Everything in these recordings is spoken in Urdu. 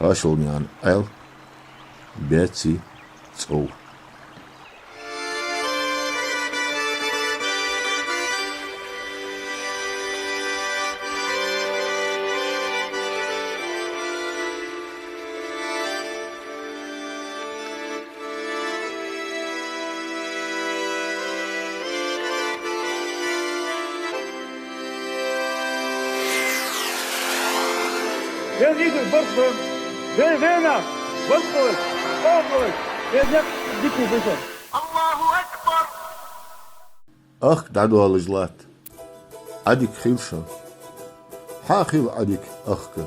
Haşolmayan el, Betsy, Zol. Wer Igel, Boston, wer Werner, Boston, Boston, wer Jack, Dicky Bishop. Allahu Akbar. أخ دعدو الجلات عديك خيلشا حاخيل عديك أخك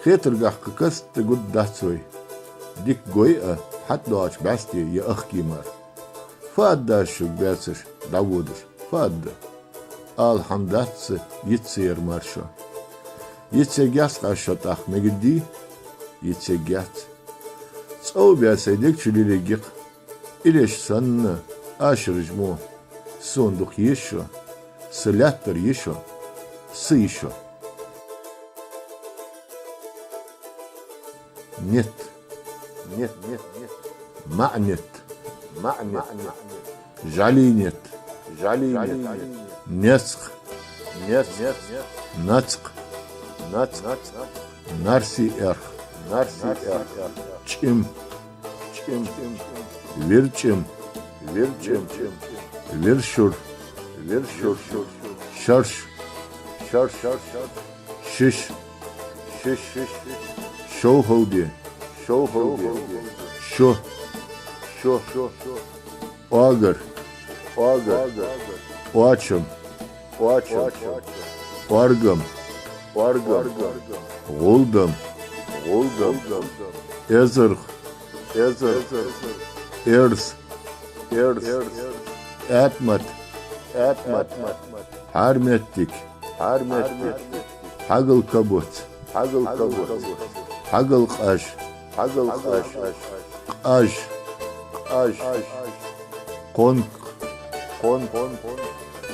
خيتر قحك كست تقود دهتسوي ديك قويقة حتى دواش باستي يا أخ كيمار فاد داشك باسش داودش فاد الحمداتس يتسير مارشا يتسيجاس قاشت أخ مجدي يتسيجات صو باسيدك شلي لجيق إليش سن أشرجمو صندوق يشو سلاتر يشو سيشو نت معنت جالينت نسخ نسق نارسي ار چم ورچم ورشور شرش شش شو هودي شو اگر واتشم وارغم غولدم ازرخ ارس اتمت حرمتك حقل كبوت حقل قاش قاش قنق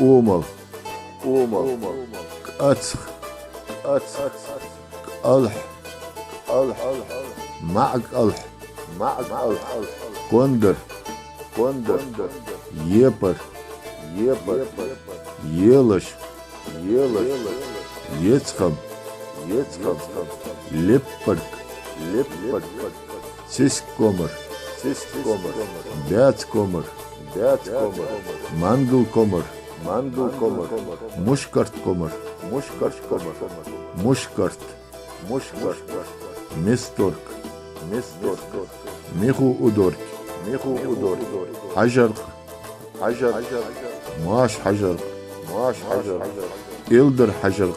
اومل أتسخ ألح معك ألح كوندر يبر يلش يتخم لبرك سيسك كومر بات كومر مانجل كومر مشكرت كومر مشكرت مستورك ميخو أودورك حجر ماش حجر إلدر حجر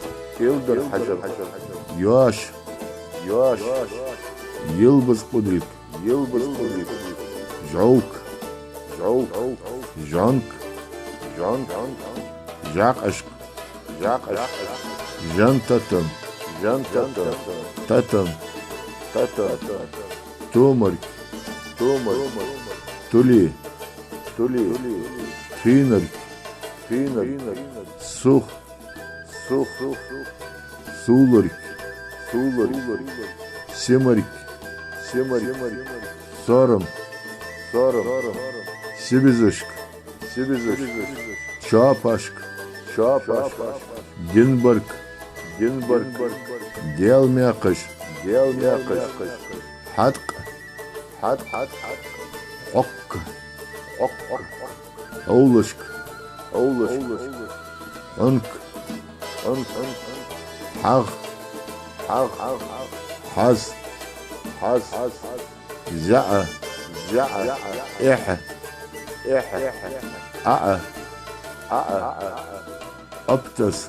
ياش يلبس قدرك جعوك جانك جاق عشق جنتتم تتم تومرك تولي فينرك سوخ سولرك سمرك صارم سبزشك شاپاشك دينبرك ديالمياقش حدق حق أولشك أنك حغ حز زع إح أبتس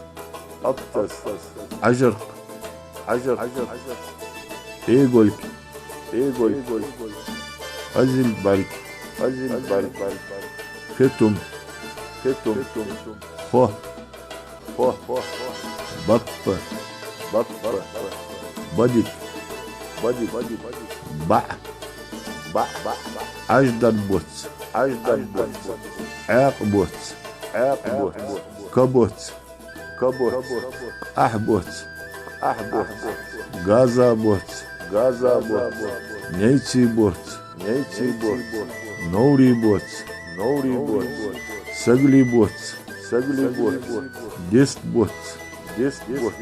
عجرق إيغولك أزل بالك ختم خو بطة بدك بع أجدر بوت عاق بوت كبوت أحبوت غازا بوت Gaza bots. Neici bots. Neici bots. Nori bots. Nori bots. Sagli bots. Sagli bots. Dist bots. Dist bots.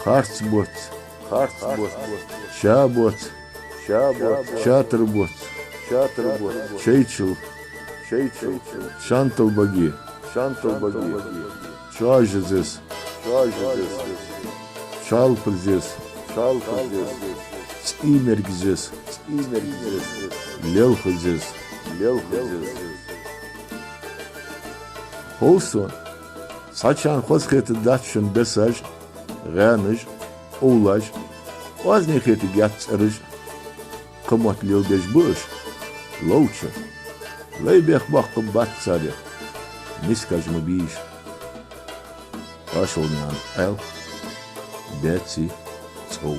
Hearts bots. Hearts bots. Sha bots. Sha bots. Shatter bots. Shatter bots. Sheichel. Sheichel. Shantal bagi. Shantal bagi. Charge this. Charge this. Şalpır this. Şalpır this. Imerg this. Imerg this. Lelch this. Lelch this. Olsun. Saçan hosketi datşın besaj. Ganaj. Oğlaj. Vazneketi yatsarış. Kımat lelbej buş. Loçı. Leybek bakım batsarı. Miskaj mı biş. Aşolyan el. Betsy. So.